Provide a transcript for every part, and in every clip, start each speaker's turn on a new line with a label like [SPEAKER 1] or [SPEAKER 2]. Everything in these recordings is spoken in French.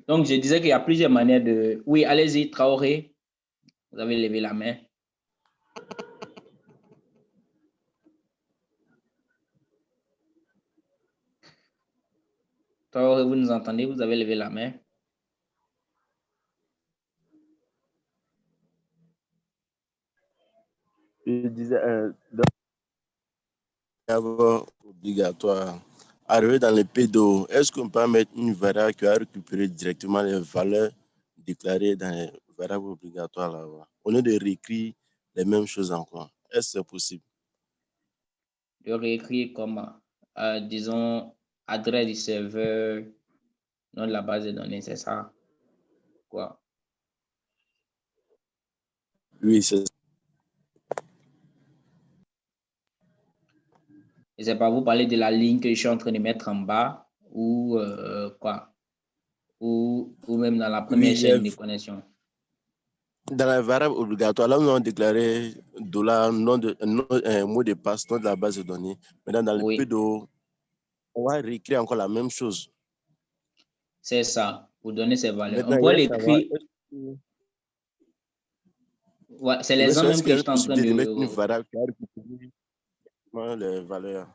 [SPEAKER 1] Donc, je disais qu'il y a plusieurs manières de... Oui, allez-y, Traoré. Vous avez levé la main. Traoré, vous nous entendez? Vous avez levé la main.
[SPEAKER 2] Je disais, obligatoire. Arrivé dans les P2O, est-ce qu'on peut mettre une variable qui va récupérer directement les valeurs déclarées dans les variables obligatoires là-bas, au lieu de réécrire les mêmes choses encore? Est-ce que c'est possible?
[SPEAKER 1] De réécrire comme, disons, adresse du serveur, nom de la base de données, c'est ça? Quoi?
[SPEAKER 2] Oui, c'est ça.
[SPEAKER 1] Je ne sais pas, vous parlez de la ligne que je suis en train de mettre en bas ou quoi? Ou même dans la première chaîne de connexion.
[SPEAKER 2] Dans la variable obligatoire, là, nous avons déclaré $, mot de passe, nom de la base de données. Maintenant, dans le P2O, on va réécrire encore la même chose.
[SPEAKER 1] C'est ça, pour donner ces valeurs.
[SPEAKER 2] Maintenant,
[SPEAKER 1] On peut l'écrire. Ouais, c'est l'exemple même que je suis en train de
[SPEAKER 2] mettre une variable qui a récupéré les valeurs.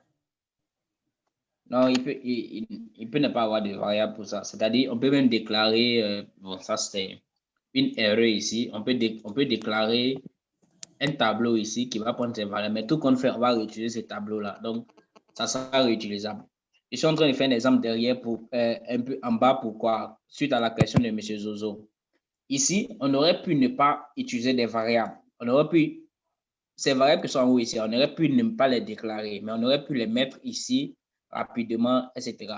[SPEAKER 1] Non, il peut ne pas avoir de variable pour ça. C'est-à-dire, on peut même déclarer, bon, ça c'est une erreur ici. On peut déclarer un tableau ici qui va prendre ces valeurs. Mais tout compte fait, on va réutiliser ce tableau-là. Donc, ça sera réutilisable. Je suis en train de faire un exemple derrière pour un peu en bas. Pourquoi? Suite à la question de M. Zozo. Ici, on aurait pu ne pas utiliser des variables. On aurait pu, ces variables qui sont en haut ici, on aurait pu ne pas les déclarer, mais on aurait pu les mettre ici rapidement, etc.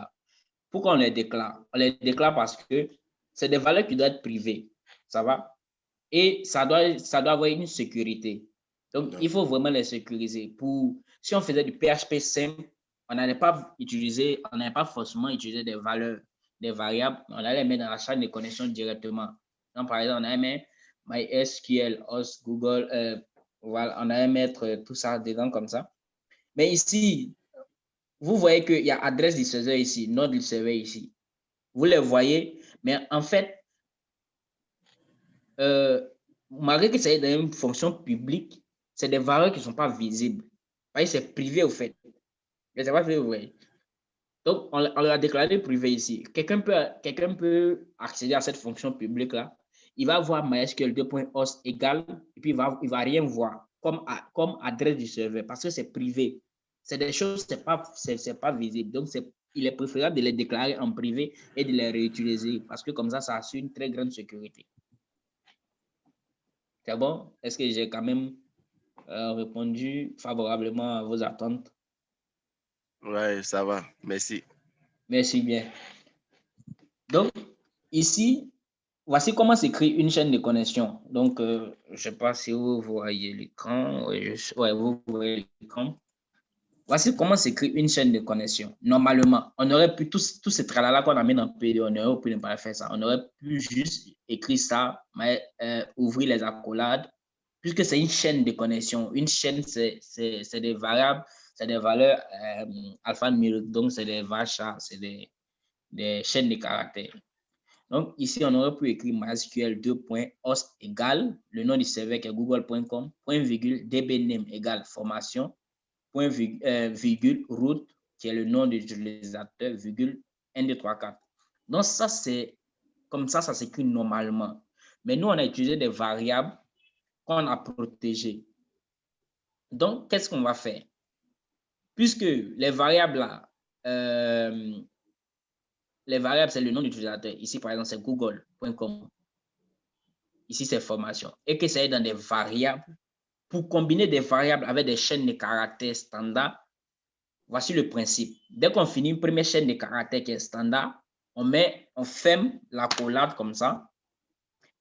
[SPEAKER 1] Pourquoi on les déclare? On les déclare parce que c'est des valeurs qui doivent être privées. Ça va? Et ça doit avoir une sécurité. Donc, il faut vraiment les sécuriser. Si on faisait du PHP simple, on n'allait pas forcément utiliser des valeurs, des variables, on allait les mettre dans la chaîne de connexion directement. Donc, par exemple, on allait mettre MySQL, host, Google, voilà, on allait mettre tout ça dedans comme ça. Mais ici, vous voyez qu'il y a adresse du serveur ici, nom du serveur ici. Vous les voyez, mais en fait, malgré que c'est dans une fonction publique, c'est des valeurs qui ne sont pas visibles. C'est privé au fait. Je ne sais pas si vous voyez. Donc, on l'a déclaré privé ici. Quelqu'un peut accéder à cette fonction publique-là. Il va voir MySQL 2.host égal, et puis il va rien voir comme adresse du serveur parce que c'est privé. C'est des choses, c'est pas visible. Donc, il est préférable de les déclarer en privé et de les réutiliser parce que comme ça assure une très grande sécurité. C'est bon? Est-ce que j'ai quand même répondu favorablement à vos attentes?
[SPEAKER 2] Oui, ça va. Merci.
[SPEAKER 1] Merci bien. Donc, ici, voici comment s'écrit une chaîne de connexion. Donc, je ne sais pas si vous voyez l'écran. Oui, vous voyez l'écran. Voici comment s'écrit une chaîne de connexion. Normalement, on aurait pu, tout ce tralala qu'on a mis dans PD, on aurait pu ne pas faire ça. On aurait pu juste écrire ça, mais ouvrir les accolades, puisque c'est une chaîne de connexion. Une chaîne, c'est des variables, c'est des valeurs alphanumériques, donc c'est des vaches, c'est des chaînes de caractères. Donc, ici, on aurait pu écrire MySQL 2.host égale le nom du serveur qui est google.com, point virgule, dbname égale formation, point virgule, root, qui est le nom de l'utilisateur, virgule, 1, 2, 3, 4. Donc, ça, c'est comme ça s'écrit normalement. Mais nous, on a utilisé des variables qu'on a protégées. Donc, qu'est-ce qu'on va faire? Puisque les variables là, les variables, c'est le nom d'utilisateur. Ici, par exemple, c'est google.com. Ici, c'est formation. Et que c'est dans des variables. Pour combiner des variables avec des chaînes de caractères standards, voici le principe. Dès qu'on finit une première chaîne de caractères qui est standard, on ferme la collade comme ça.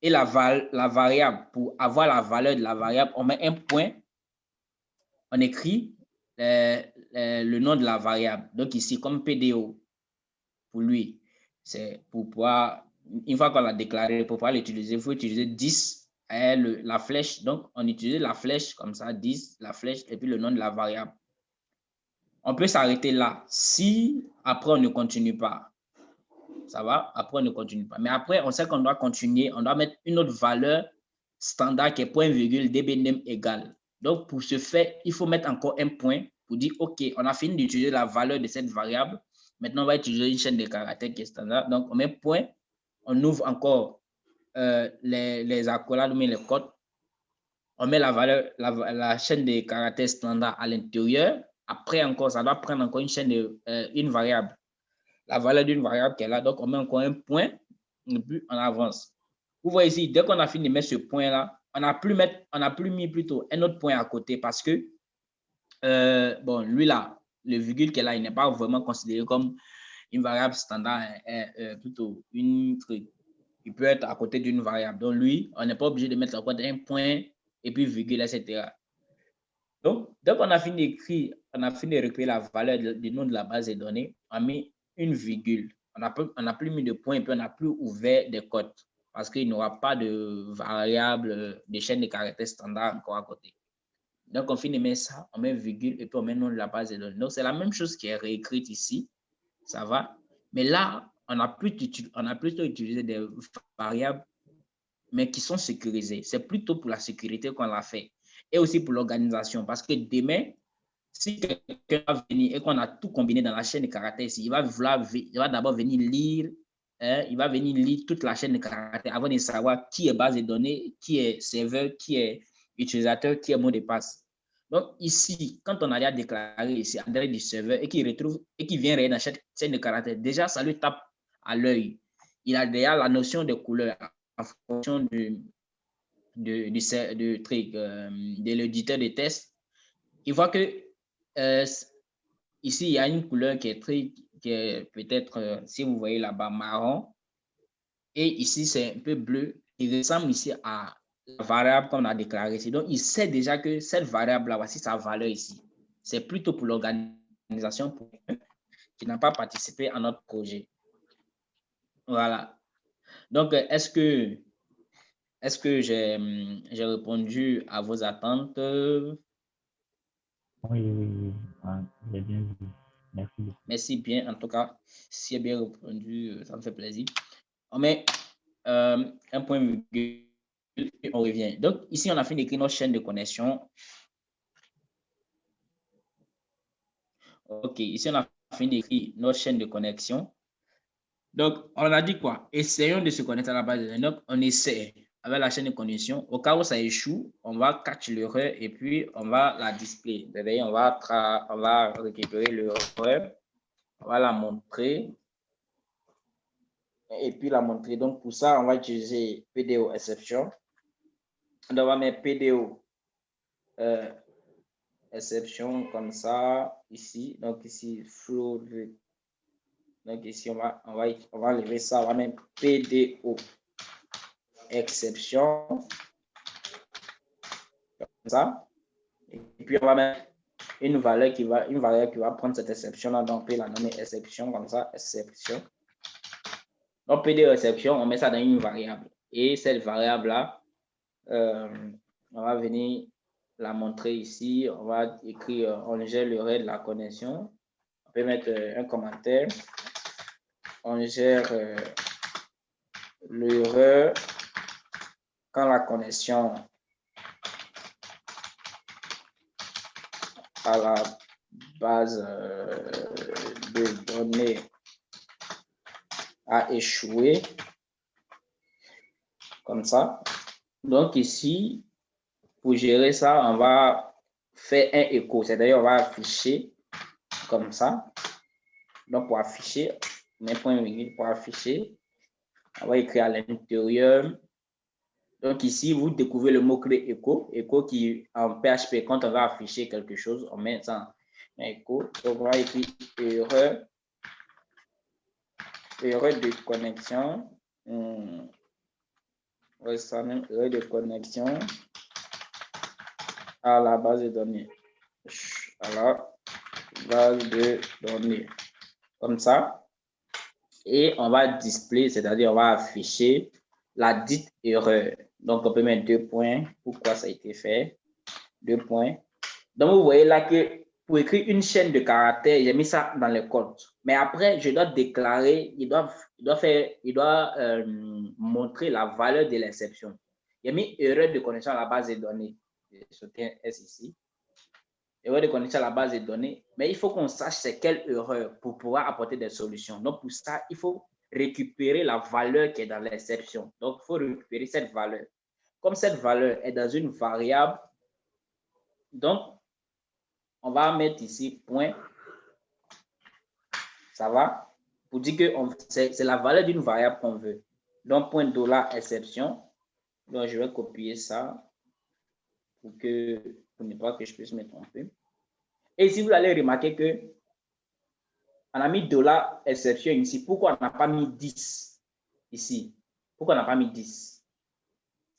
[SPEAKER 1] Et la variable, pour avoir la valeur de la variable, on met un point. On écrit le nom de la variable. Donc ici, comme PDO, pour lui, c'est pour pouvoir, une fois qu'on l'a déclaré, pour pouvoir l'utiliser, il faut utiliser 10, la flèche. Donc, on utilise la flèche comme ça, 10, la flèche, et puis le nom de la variable. On peut s'arrêter là. Si après, on ne continue pas, Ça va? Après, on ne continue pas. Mais après, on sait qu'on doit continuer. On doit mettre une autre valeur standard qui est point virgule dbname égal. Donc, pour ce faire, il faut mettre encore un point pour dire, OK, on a fini d'utiliser la valeur de cette variable. Maintenant, on va utiliser une chaîne de caractères qui est standard. Donc, on met point. On ouvre encore les accolades, mais les codes. On met la valeur, la chaîne de caractères standard à l'intérieur. Après, encore, ça doit prendre encore une chaîne de une variable. La valeur d'une variable qui est là. Donc, on met encore un point et puis on avance. Vous voyez ici, dès qu'on a fini de mettre ce point-là, on n'a plus mis plutôt un autre point à côté parce que, bon, lui là, le virgule qui est là, il n'est pas vraiment considéré comme une variable standard, plutôt une truc. Il peut être à côté d'une variable. Donc, lui, on n'est pas obligé de mettre à côté un point et puis virgule, etc. Donc, dès qu'on a fini d'écrire, on a fini de récupérer la valeur du nom de la base de données, on a mis une virgule. On n'a plus mis de point et puis on n'a plus ouvert des codes parce qu'il n'y aura pas de variable de chaîne de caractères standard encore à côté. Donc, on finit de mettre ça, on met virgule et puis on met le nom de la base de données. Donc, c'est la même chose qui est réécrite ici. Ça va? Mais là, on a plutôt utilisé des variables, mais qui sont sécurisées. C'est plutôt pour la sécurité qu'on l'a fait. Et aussi pour l'organisation. Parce que demain, si quelqu'un va venir et qu'on a tout combiné dans la chaîne de caractères ici, il va d'abord venir lire, il va venir lire toute la chaîne de caractères avant de savoir qui est base de données, qui est serveur, qui est utilisateur, qui est mot de passe. Donc ici, quand on a déclaré ici adresse du serveur et qu'il retrouve et qu'il vient dans cette chaîne de caractères, déjà ça lui tape à l'œil. Il a déjà la notion de couleur en fonction de l'éditeur de test. Il voit que ici, il y a une couleur qui est peut-être, si vous voyez là-bas, marron. Et ici, c'est un peu bleu. Il ressemble ici à la variable qu'on a déclarée ici. Donc, il sait déjà que cette variable-là, voici sa valeur ici. C'est plutôt pour l'organisation qui n'a pas participé à notre projet. Voilà. Donc, est-ce que j'ai répondu à vos attentes?
[SPEAKER 3] Oui. Ah, j'ai bien vu. Merci beaucoup.
[SPEAKER 1] Merci bien. En tout cas, si j'ai bien répondu, ça me fait plaisir. On met un point virgule et on revient. Donc, ici, on a fini d'écrire notre chaîne de connexion. OK, ici, on a fini d'écrire notre chaîne de connexion. Donc, on a dit quoi? Essayons de se connecter à la base de données. Donc, on essaie avec la chaîne de connexion. Au cas où ça échoue, on va catch l'erreur et puis on va la display. On va récupérer l'erreur, on va la montrer et puis la montrer. Donc, pour ça, on va utiliser PDO exception. Donc, on va mettre PDO exception comme ça ici. Donc, ici, flow. Donc, ici, on va enlever ça. On va mettre PDO exception comme ça. Et puis, on va mettre une valeur qui va prendre cette exception là. Donc, on peut la nommer exception comme ça, exception. Donc, PDO exception, on met ça dans une variable. Et cette variable là, on va venir la montrer ici. On va écrire, on gère l'erreur de la connexion. On peut mettre un commentaire. On gère l'erreur quand la connexion à la base de données a échoué. Comme ça. Donc ici, pour gérer ça, on va faire un écho. C'est-à-dire, on va afficher comme ça. Donc, pour afficher, on met point virgule pour afficher. On va écrire à l'intérieur. Donc ici, vous découvrez le mot-clé écho. Écho qui, en PHP, quand on va afficher quelque chose, on met ça en écho. Donc, on va écrire erreur de connexion. Erreur de connexion à la base de données. À la base de données. Comme ça. Et on va display, c'est-à-dire on va afficher la dite erreur. Donc, on peut mettre 2 points. Pourquoi ça a été fait? 2 points. Donc, vous voyez là que pour écrire une chaîne de caractères, j'ai mis ça dans le code. Mais après, je dois déclarer, il doit montrer la valeur de l'exception. J'ai mis erreur de connexion à la base de données. Je soutiens S ici. Erreur de connexion à la base de données. Mais il faut qu'on sache c'est quelle erreur pour pouvoir apporter des solutions. Donc, pour ça, il faut récupérer la valeur qui est dans l'exception. Donc, il faut récupérer cette valeur. Comme cette valeur est dans une variable, donc, on va mettre ici point. Ça va? Pour dire que c'est la valeur d'une variable qu'on veut. Donc, point $exception. Donc, je vais copier ça pour ne pas que je puisse me tromper. Et ici, vous allez remarquer que on a mis $exception ici. Pourquoi on n'a pas mis 10 ici? Pourquoi on n'a pas mis 10?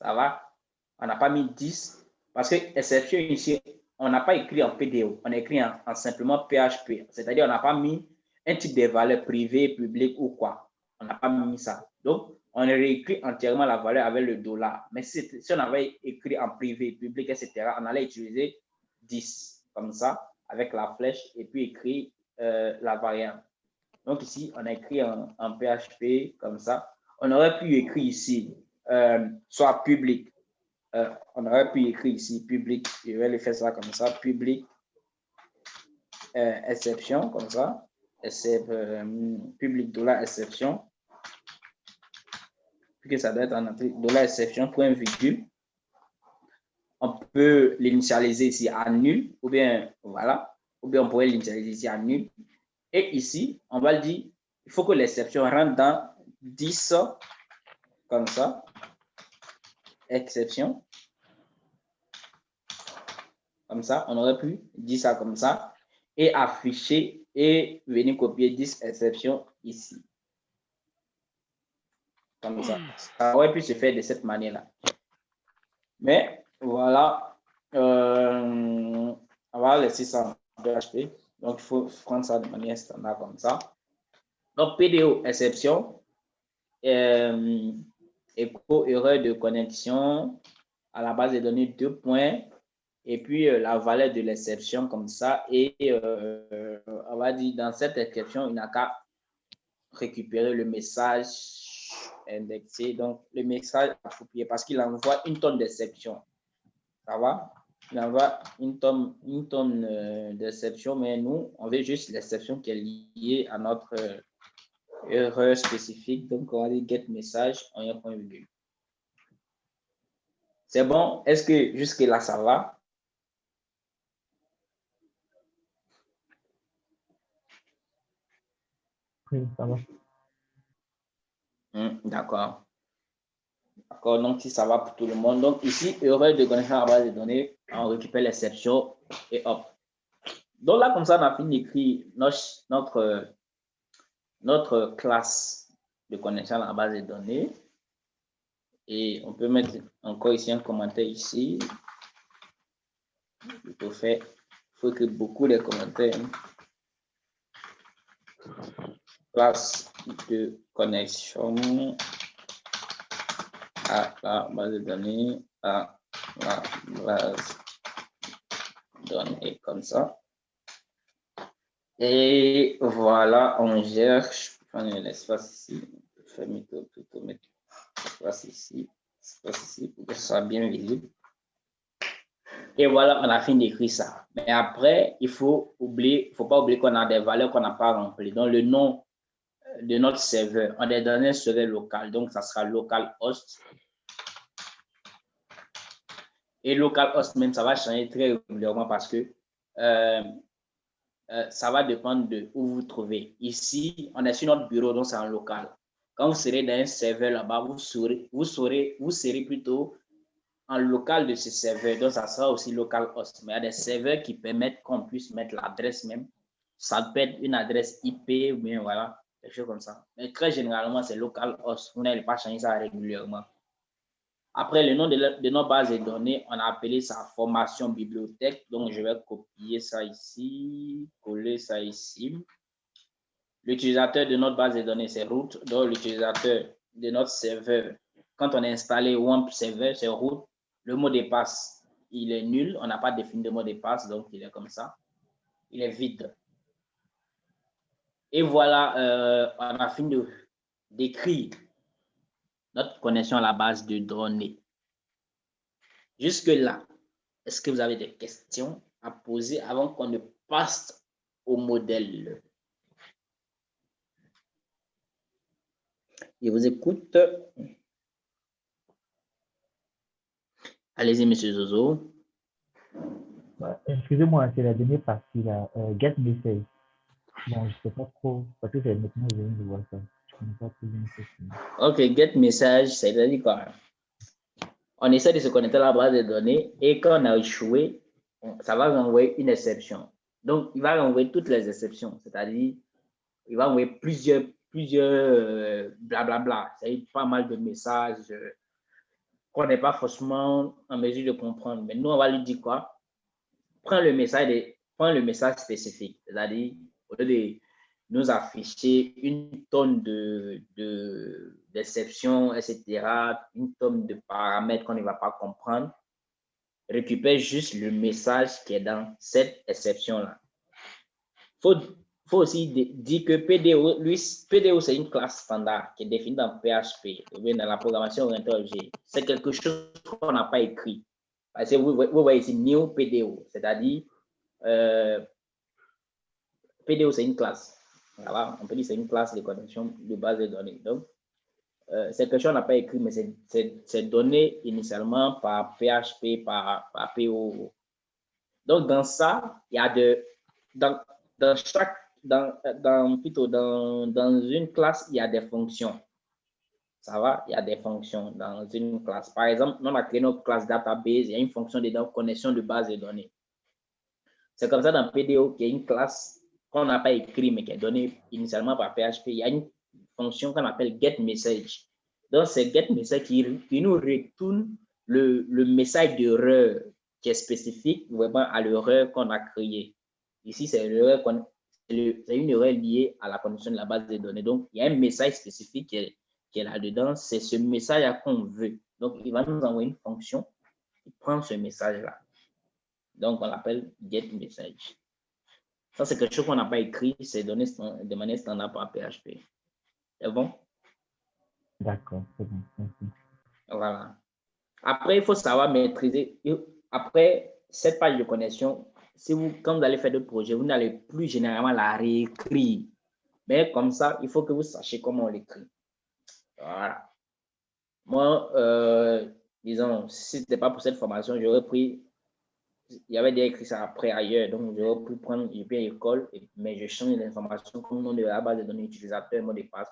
[SPEAKER 1] Ça va? On n'a pas mis 10 parce que exception ici, on n'a pas écrit en PDO. On a écrit en simplement PHP. C'est-à-dire, on n'a pas mis un type de valeur privée, publique ou quoi. On n'a pas mis ça. Donc, on a réécrit entièrement la valeur avec le $. Mais si on avait écrit en privé, public, etc., on allait utiliser 10 comme ça, avec la flèche, et puis écrire la variable. Donc ici, on a écrit en PHP comme ça. On aurait pu écrire ici, soit public. On aurait pu écrire ici public. Je vais le faire ça comme ça, public exception, comme ça. Public $exception. Puis que ça doit être en entrée $exception, point virgule. On peut l'initialiser ici à nul, ou bien voilà, ou bien on pourrait l'initialiser ici à nul. Et ici, on va le dire, il faut que l'exception rentre dans 10 comme ça. Exception. Comme ça, on aurait pu dire ça comme ça et afficher et venir copier 10 exceptions ici. Comme ça. Ça aurait pu se faire de cette manière-là. Mais voilà, on va laisser ça en PHP. Donc, il faut prendre ça de manière standard comme ça. Donc, PDO exception, écho erreur de connexion à la base de données 2 points. Et puis, la valeur de l'exception comme ça. Et on va dire, dans cette exception, il n'a qu'à récupérer le message indexé. Donc, le message approprié parce qu'il envoie une tonne d'exceptions. Ça va? Il envoie une tonne d'exceptions, mais nous, on veut juste l'exception qui est liée à notre erreur spécifique. Donc, on va dire get message en un point virgule. C'est bon? Est-ce que jusque-là, ça va?
[SPEAKER 3] Oui, ça va.
[SPEAKER 1] D'accord. D'accord, donc si ça va pour tout le monde. Donc ici, erreur de connexion à la base de données, on récupère l'exception et hop. Donc là, comme ça, on a fini d'écrire notre classe de connexion à la base de données. Et on peut mettre encore ici un commentaire ici. Il faut que beaucoup de commentaires. Classe de connexion à la base de données, à la base de données comme ça. Et voilà, on cherche, prendre l'espace ici, plutôt mettre l'espace ici pour que ce soit bien visible. Et voilà, on a fini d'écrire ça. Mais après, il faut pas oublier qu'on a des valeurs qu'on n'a pas remplies. Donc, le nom de notre serveur, on est dans un serveur local, donc ça sera localhost. Et localhost même, ça va changer très régulièrement parce que ça va dépendre de où vous trouvez. Ici, on est sur notre bureau, donc c'est en local. Quand vous serez dans un serveur là-bas, vous serez plutôt en local de ce serveur, donc ça sera aussi localhost. Mais il y a des serveurs qui permettent qu'on puisse mettre l'adresse même. Ça peut être une adresse IP ou bien voilà, quelque chose comme ça. Mais très généralement, c'est localhost. Vous n'allez pas changer ça régulièrement. Après, le nom de notre base de données, on a appelé ça formation bibliothèque. Donc, je vais copier ça ici, coller ça ici. L'utilisateur de notre base de données, c'est root. Donc, l'utilisateur de notre serveur, quand on a installé WAMP serveur, c'est root. Le mot de passe, il est nul. On n'a pas défini de mot de passe, donc il est comme ça. il est vide. Et voilà, on a fini d'écrire notre connexion à la base de données. Jusque-là, est-ce que vous avez des questions à poser avant qu'on ne passe au modèle? Je vous écoute. Allez-y, monsieur Zozo.
[SPEAKER 3] Excusez-moi, c'est la dernière partie là. Get message. Bon, je ne sais pas trop, parce que c'est maintenant que je viens de voir ça. Je ne connais pas trop bien ce que c'est.
[SPEAKER 1] OK, get message, c'est-à-dire quoi? On essaie de se connecter à la base de données et quand on a échoué, ça va renvoyer une exception. Donc, il va renvoyer toutes les exceptions, c'est-à-dire, il va envoyer plusieurs blablabla, c'est-à-dire pas mal de messages qu'on n'est pas forcément en mesure de comprendre. Mais nous, on va lui dire quoi? Prends le message spécifique, c'est-à-dire, au lieu de nous afficher une tonne d'exceptions, etc., une tonne de paramètres qu'on ne va pas comprendre, récupère juste le message qui est dans cette exception-là. Il faut aussi dire que PDO, c'est une classe standard qui est définie dans PHP, ou bien dans la programmation orientée objet. C'est quelque chose qu'on n'a pas écrit. Parce que vous voyez ici, new PDO, c'est-à-dire PDO, c'est une classe. Voilà, on peut dire que c'est une classe de connexion de base de données. Donc, cette question n'a pas écrit, mais c'est donné initialement par PHP, par PO. Donc, dans ça, il y a dans une classe, il y a des fonctions. Ça va, il y a des fonctions dans une classe. Par exemple, on a créé notre classe database, il y a une fonction dedans, connexion de base de données. C'est comme ça dans PDO qu'il y a une classe qu'on n'a pas écrite, mais qui est donnée initialement par PHP. Il y a une fonction qu'on appelle getMessage. Donc, c'est getMessage qui nous retourne le message d'erreur qui est spécifique vraiment à l'erreur qu'on a créée. Ici, c'est une erreur liée à la connexion de la base de données. Donc, il y a un message spécifique qui est là-dedans. C'est ce message-là qu'on veut. Donc, il va nous envoyer une fonction qui prend ce message-là. Donc, on l'appelle getMessage. Ça, c'est quelque chose qu'on n'a pas écrit, c'est donné de manière standard par PHP. C'est bon?
[SPEAKER 3] D'accord, c'est bon. Merci.
[SPEAKER 1] Voilà. Après, il faut savoir maîtriser. Après cette page de connexion, quand vous allez faire d'autres projets, vous n'allez plus généralement la réécrire. Mais comme ça, il faut que vous sachiez comment on l'écrit. Voilà. Moi, disons, si ce n'était pas pour cette formation, j'aurais pris. Il y avait déjà écrit ça après ailleurs, donc j'aurais pu prendre une école, mais je change l'information comme nom de la base de données utilisateur, mot de passe.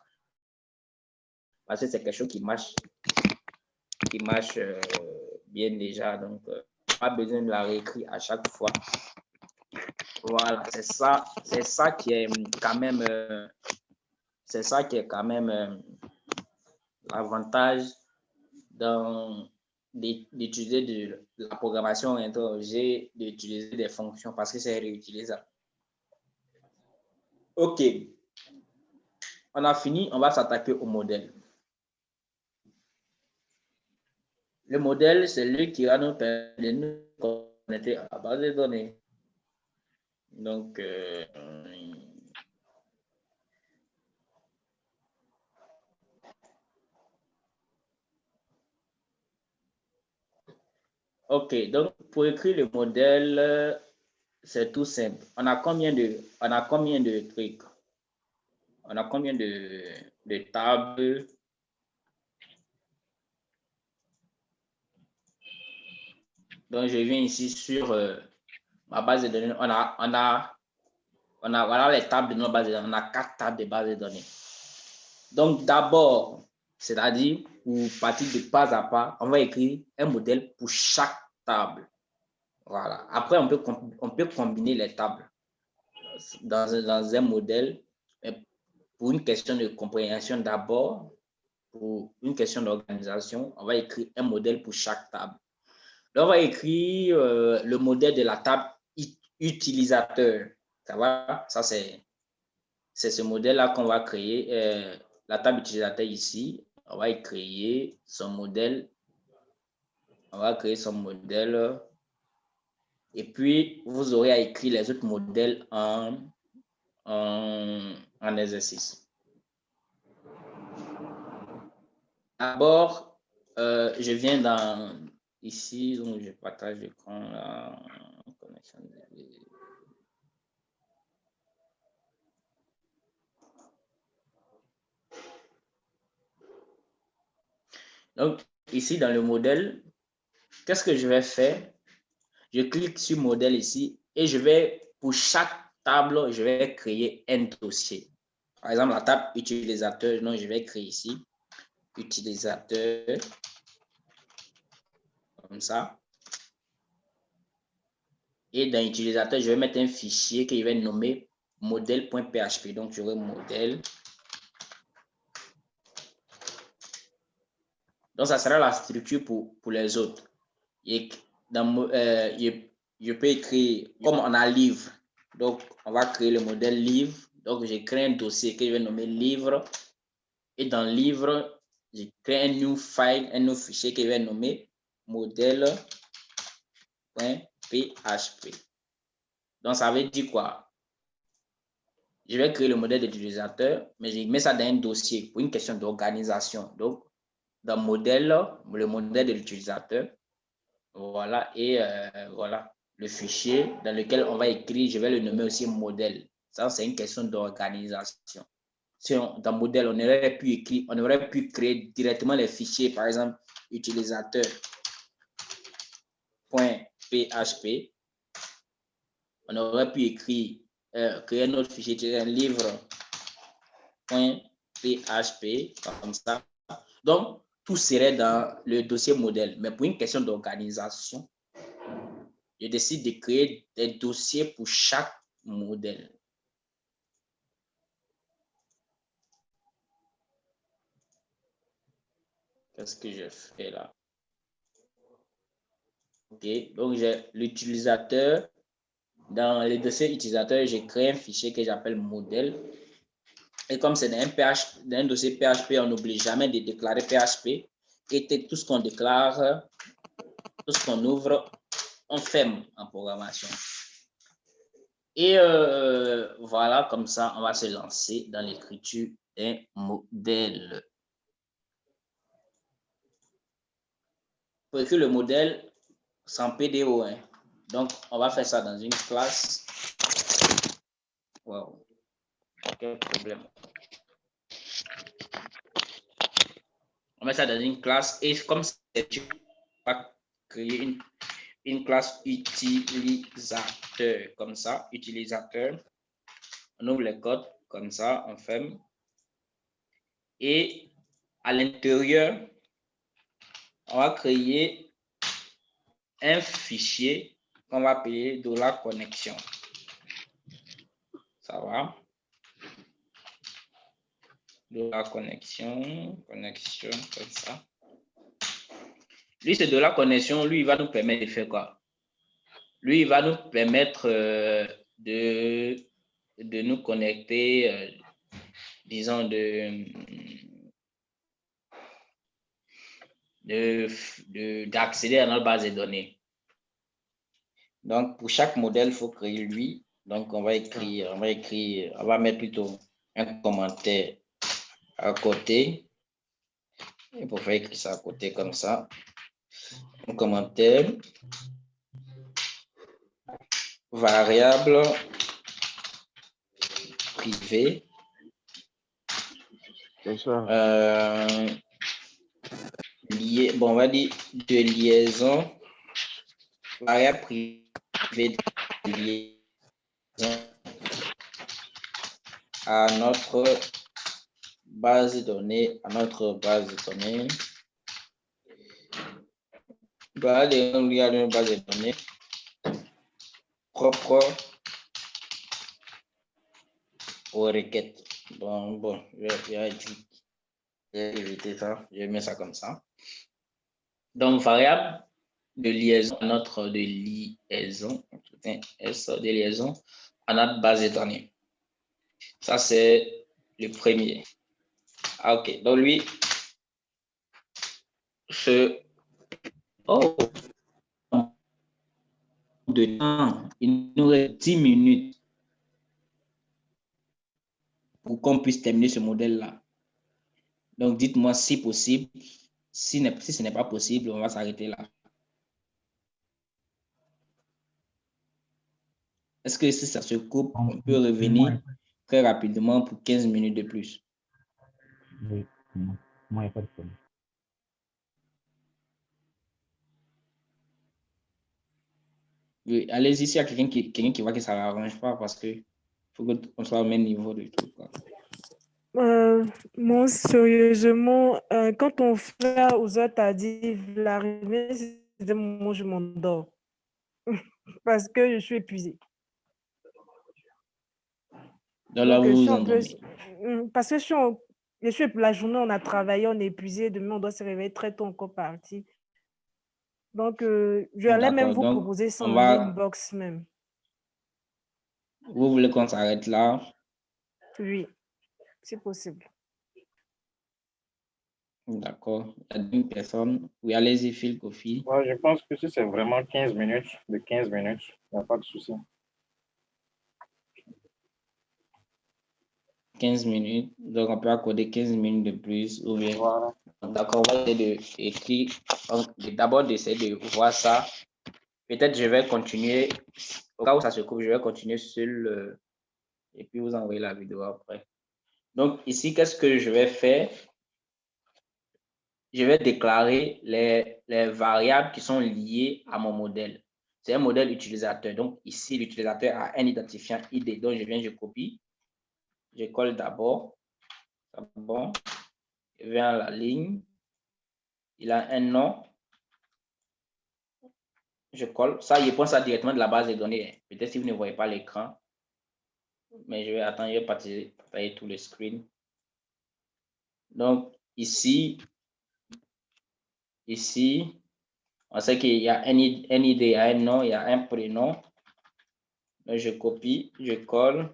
[SPEAKER 1] Parce que c'est quelque chose qui marche bien déjà, donc pas besoin de la réécrire à chaque fois. Voilà, c'est ça qui est quand même l'avantage d'utiliser de la programmation orientée objet, d'utiliser des fonctions parce que c'est réutilisable. OK. On a fini, on va s'attaquer au modèle. Le modèle, c'est lui qui va nous permettre de nous connecter à la base de données. Donc, OK. Donc, pour écrire le modèle, c'est tout simple. On a combien de trucs? On a combien de tables? Donc, je viens ici sur ma base de données. On a voilà les tables de notre base de données. On a 4 tables de base de données. Donc, d'abord, c'est-à-dire, pour partir de pas à pas, on va écrire un modèle pour chaque table. Voilà. Après, on peut combiner les tables dans un modèle. Mais pour une question de compréhension d'abord, pour une question d'organisation, on va écrire un modèle pour chaque table. Là, on va écrire le modèle de la table utilisateur. Ça va? Ça, c'est ce modèle-là qu'on va créer. La table utilisateur ici, on va créer son modèle. On va créer son modèle Et puis, vous aurez à écrire les autres modèles en exercice. D'abord, je viens dans ici, donc je partage l'écran. La connexion. Donc, ici, dans le modèle, qu'est-ce que je vais faire? Je clique sur modèle ici et je vais, pour chaque table, je vais créer un dossier. Par exemple, la table utilisateur, donc je vais créer ici utilisateur, comme ça. Et dans utilisateur, je vais mettre un fichier que je vais nommer modèle.php. Donc, j'aurai modèle. Donc, ça sera la structure pour les autres. Et dans, je peux écrire, comme on a livre, donc on va créer le modèle livre. Donc, je crée un dossier que je vais nommer livre. Et dans livre, je crée un new file, un nouveau fichier que je vais nommer modèle.php. Donc, ça veut dire quoi? Je vais créer le modèle d'utilisateur, mais je mets ça dans un dossier pour une question d'organisation. Donc, dans modèle, le modèle de l'utilisateur, voilà, et voilà, le fichier dans lequel on va écrire, je vais le nommer aussi modèle. Ça, c'est une question d'organisation. Si dans modèle, on aurait pu écrire, on aurait pu créer directement les fichiers, par exemple, utilisateur.php. On aurait pu écrire, créer un autre fichier, un livre.php, comme ça. Donc, tout serait dans le dossier modèle. Mais pour une question d'organisation, je décide de créer des dossiers pour chaque modèle. Qu'est-ce que je fais là? OK, donc j'ai l'utilisateur. Dans les dossiers utilisateurs, j'ai créé un fichier que j'appelle modèle. Et comme c'est dans un dossier PHP, on n'oublie jamais de déclarer PHP. Et tout ce qu'on déclare, tout ce qu'on ouvre, on ferme en programmation. Et voilà, comme ça, on va se lancer dans l'écriture d'un modèle. Pour écrire le modèle, sans PDO, hein. Donc, on va faire ça dans une classe. Wow. Quel problème. On met ça dans une classe et comme c'est, tu vas créer une classe utilisateur, comme ça, utilisateur. On ouvre les codes, comme ça, on ferme. Et à l'intérieur, on va créer un fichier qu'on va appeler $connexion. Ça va? $connexion, comme ça. Lui, c'est $connexion, lui, il va nous permettre de faire quoi? Lui, il va nous permettre de nous connecter, disons, d'accéder à notre base de données. Donc, pour chaque modèle, il faut créer lui. Donc, on va mettre plutôt un commentaire à côté. Et pour faire écrire ça à côté comme ça, un commentaire, variable privée. Bon, on va dire de liaison, variable privée de liaison à notre base de données, base de données propre aux requêtes. Bon, je vais éviter ça, je vais mettre ça comme ça. Donc, variable de liaison à notre de liaison à notre base de données. Ça, c'est le premier. Ah, ok. Donc, lui, oh, de temps. Il nous reste 10 minutes pour qu'on puisse terminer ce modèle-là. Donc, dites-moi si possible. Si ce n'est pas possible, on va s'arrêter là. Est-ce que si ça se coupe, on peut revenir très rapidement pour 15 minutes de plus?
[SPEAKER 3] Oui, moi, il n'y a pas de problème.
[SPEAKER 1] Oui, allez-y, s'il y a quelqu'un qui voit que ça ne l'arrange pas, parce qu'il faut qu'on soit au même niveau de tout.
[SPEAKER 4] Moi, sérieusement, quand ton frère Ouzat t'a dit l'arrivée, c'était le moment où je m'endors. Parce que je suis épuisée.
[SPEAKER 1] Donc,
[SPEAKER 4] je suis
[SPEAKER 1] vous
[SPEAKER 4] un peu...
[SPEAKER 1] endormez.
[SPEAKER 4] Parce que la journée, on a travaillé, on est épuisé. Demain, on doit se réveiller très tôt, encore parti. Donc, je allais même vous proposer ça en inbox même.
[SPEAKER 1] Vous voulez qu'on s'arrête là?
[SPEAKER 4] Oui, c'est possible.
[SPEAKER 1] D'accord. Il y a une personne. Oui, allez-y, Phil, Kofi.
[SPEAKER 5] Ouais, je pense que si c'est vraiment 15 minutes, il n'y a pas de souci.
[SPEAKER 1] 15 minutes. Donc, on peut accorder 15 minutes de plus. Ou bien.
[SPEAKER 5] Voilà.
[SPEAKER 1] D'accord, on va essayer d'écrire. D'abord, d'essayer de voir ça. Peut-être je vais continuer. Au cas où ça se coupe, je vais continuer seul. Et puis, vous envoyez la vidéo après. Donc, ici, qu'est-ce que je vais faire? Je vais déclarer les variables qui sont liées à mon modèle. C'est un modèle utilisateur. Donc, ici, l'utilisateur a un identifiant ID. Donc, je copie. Je colle d'abord. Bon. Je viens à la ligne. Il a un nom. Je colle. Ça, il prend ça directement de la base de données. Peut-être si vous ne voyez pas l'écran. Mais je vais attendre, je vais partager tout le screen. Donc, ici, on sait qu'il y a un ID, il y a un nom, il y a un prénom. Donc, je copie, je colle.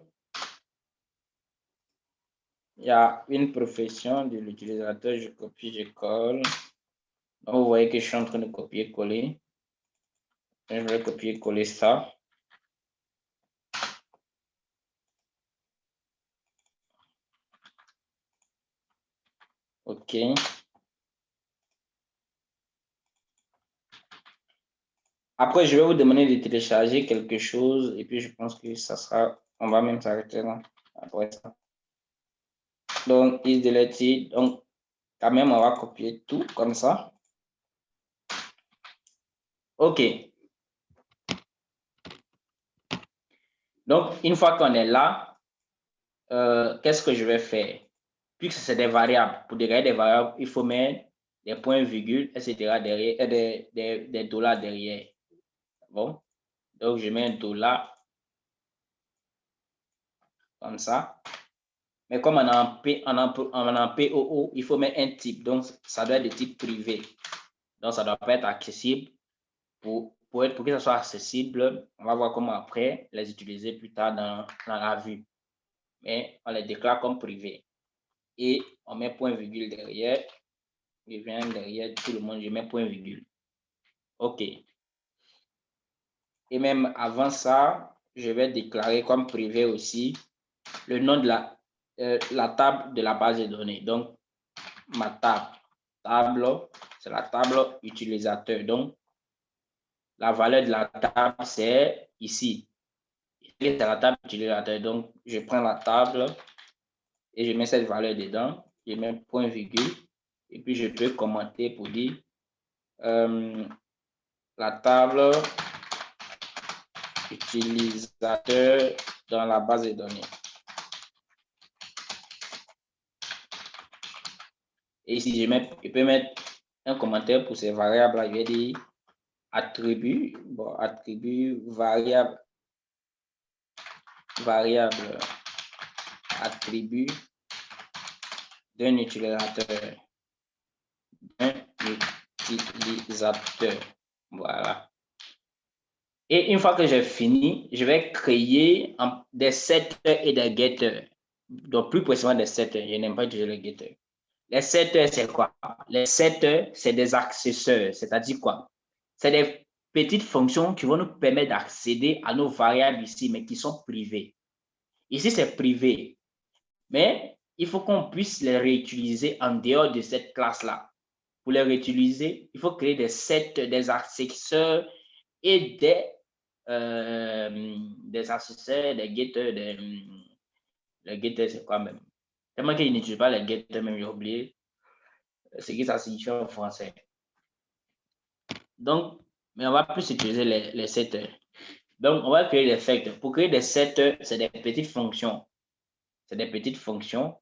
[SPEAKER 1] Il y a une profession de l'utilisateur, je copie, je colle. Donc, vous voyez que je suis en train de copier-coller. Je vais copier-coller ça. OK. Après, je vais vous demander de télécharger quelque chose et puis je pense que ça sera, on va même s'arrêter là après ça. Donc, is deleted. Donc, quand même, on va copier tout comme ça. OK. Donc, une fois qu'on est là, qu'est-ce que je vais faire? Puisque c'est des variables, pour dégager des variables, il faut mettre des points, virgules, etc. derrière, et des dollars derrière. Bon. Donc, je mets un dollar comme ça. Mais comme on est en POO, il faut mettre un type. Donc, ça doit être de type privé. Donc, ça ne doit pas être accessible. Pour que ça soit accessible, on va voir comment après les utiliser plus tard dans la vue. Mais on les déclare comme privé. Et on met point virgule derrière. Je viens derrière tout le monde, je mets point virgule. OK. Et même avant ça, je vais déclarer comme privé aussi le nom de la table de la base de données. Donc, ma table, c'est la table utilisateur. Donc, la valeur de la table, c'est ici. C'est la table utilisateur. Donc, je prends la table et je mets cette valeur dedans. Je mets point virgule. Et puis, je peux commenter pour dire la table utilisateur dans la base de données. Et ici, je peux mettre un commentaire pour ces variables-là. Je vais dire attribut, bon, attribut, variable, attribut d'un utilisateur. Voilà. Et une fois que j'ai fini, je vais créer des setters et des getters. Donc, plus précisément des setters. Je n'aime pas utiliser les getters. Les setters, c'est quoi? Les setters, c'est des accesseurs. C'est-à-dire quoi? C'est petites fonctions qui vont nous permettre d'accéder à nos variables ici, mais qui sont privées. Ici, c'est privé, mais il faut qu'on puisse les réutiliser en dehors de cette classe-là. Pour les réutiliser, il faut créer des sets, des accesseurs et des accesseurs, des getters, les getters, c'est quoi même? Tellement qu'ils n'utilisent pas les getters, même j'ai oublié ce que ça signifie en français. Donc, mais on va plus utiliser les setters. Donc, on va créer des setters. Pour créer des setters, c'est des petites fonctions. C'est des petites fonctions.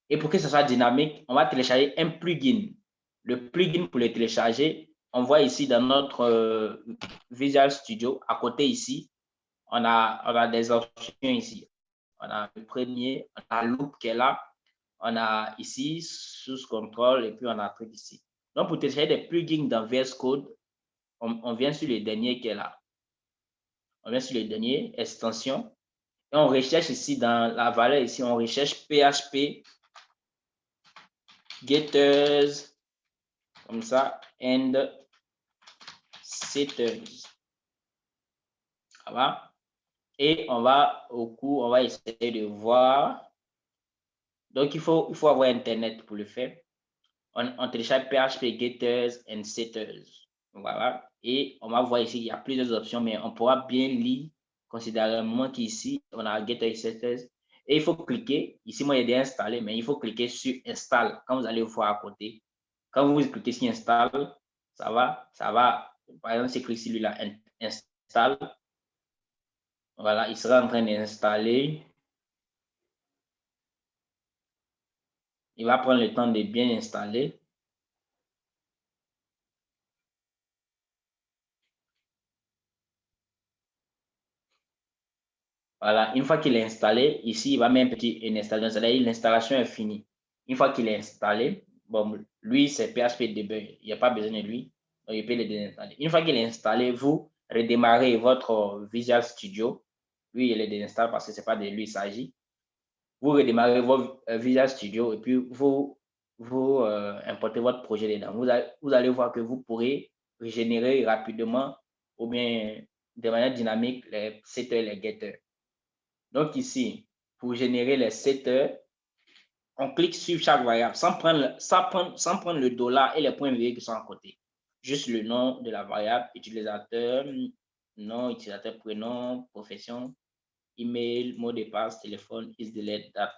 [SPEAKER 1] Et pour que ce soit dynamique, on va télécharger un plugin. Le plugin, pour le télécharger, on voit ici dans notre Visual Studio, à côté ici, on a des options ici. On a le premier, on a Loop qui est là, on a ici Source Control et puis on a un truc ici. Donc, pour télécharger des plugins dans VS Code, on vient sur le dernier qui est là. On vient sur le dernier, extension, et on recherche ici dans la valeur ici, on recherche PHP getters, comme ça, and setters. Ça va? Et on va on va essayer de voir. Donc, il faut avoir Internet pour le faire. On télécharge PHP getters and setters. Voilà. Et on va voir ici, il y a plusieurs options, mais on pourra bien lire considérablement qu'ici, on a getters et setters. Et il faut cliquer. Ici, moi, il est installé, mais il faut cliquer sur Install. Quand vous allez voir à côté, quand vous cliquez sur Install, ça va. Par exemple, si je clique sur celui-là, Install. Voilà, il sera en train d'installer. Il va prendre le temps de bien installer. Voilà, une fois qu'il est installé, ici, il va mettre une installation. C'est-à-dire l'installation est finie. Une fois qu'il est installé, bon, lui, c'est PHP Debug. Il n'y a pas besoin de lui. Donc, il peut le désinstaller. Une fois qu'il est installé, vous redémarrez votre Visual Studio. Lui, il est désinstallé parce que ce n'est pas de lui il s'agit. Vous redémarrez votre Visual Studio et puis vous importez votre projet dedans. Vous allez voir que vous pourrez régénérer rapidement ou bien de manière dynamique les setters et les getters. Donc ici, pour générer les setters, on clique sur chaque variable sans prendre le dollar et les points virgules qui sont à côté. Juste le nom de la variable, utilisateur, nom, utilisateur, prénom, profession, email, mot de passe, téléphone, isDelete, date.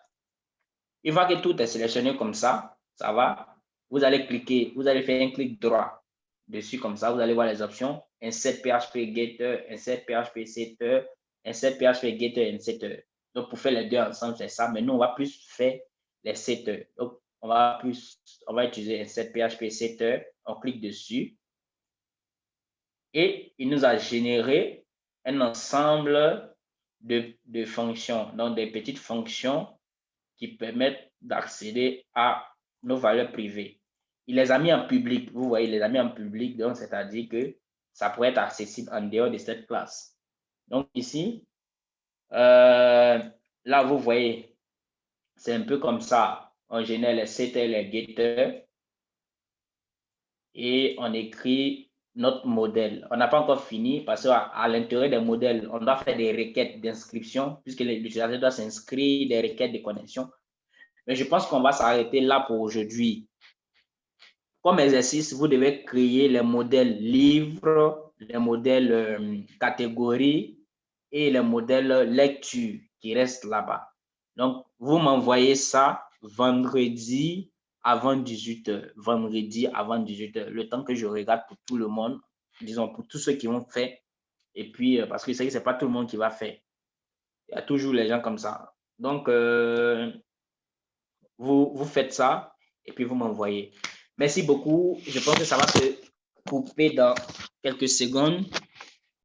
[SPEAKER 1] Une fois que tout est sélectionné comme ça, ça va. Vous allez cliquer, vous allez faire un clic droit dessus comme ça. Vous allez voir les options. Insert PHP getter, insert PHP setter, insert PHP getter and setter. Donc, pour faire les deux ensemble, c'est ça. Mais nous, on va plus faire les setters. Donc, on va utiliser insert PHP setter. On clique dessus. Et il nous a généré un ensemble de fonctions. Donc, des petites fonctions qui permettent d'accéder à nos valeurs privées. Il les a mis en public. Vous voyez, il les a mis en public. Donc, c'est-à-dire que ça pourrait être accessible en dehors de cette classe. Donc, ici, là, vous voyez, c'est un peu comme ça. On génère les setters, les getters et on écrit notre modèle. On n'a pas encore fini parce qu'à l'intérieur des modèles, on doit faire des requêtes d'inscription puisque l'utilisateur doit s'inscrire, des requêtes de connexion. Mais je pense qu'on va s'arrêter là pour aujourd'hui. Comme exercice, vous devez créer les modèles livres, les modèles catégories et les modèles lecture qui restent là-bas. Donc, vous m'envoyez ça vendredi avant 18h. Vendredi avant 18h. Le temps que je regarde pour tout le monde, disons pour tous ceux qui vont faire. Et puis, parce que c'est pas tout le monde qui va faire. Il y a toujours les gens comme ça. Donc, vous faites ça et puis vous m'envoyez. Merci beaucoup. Je pense que ça va se couper dans quelques secondes.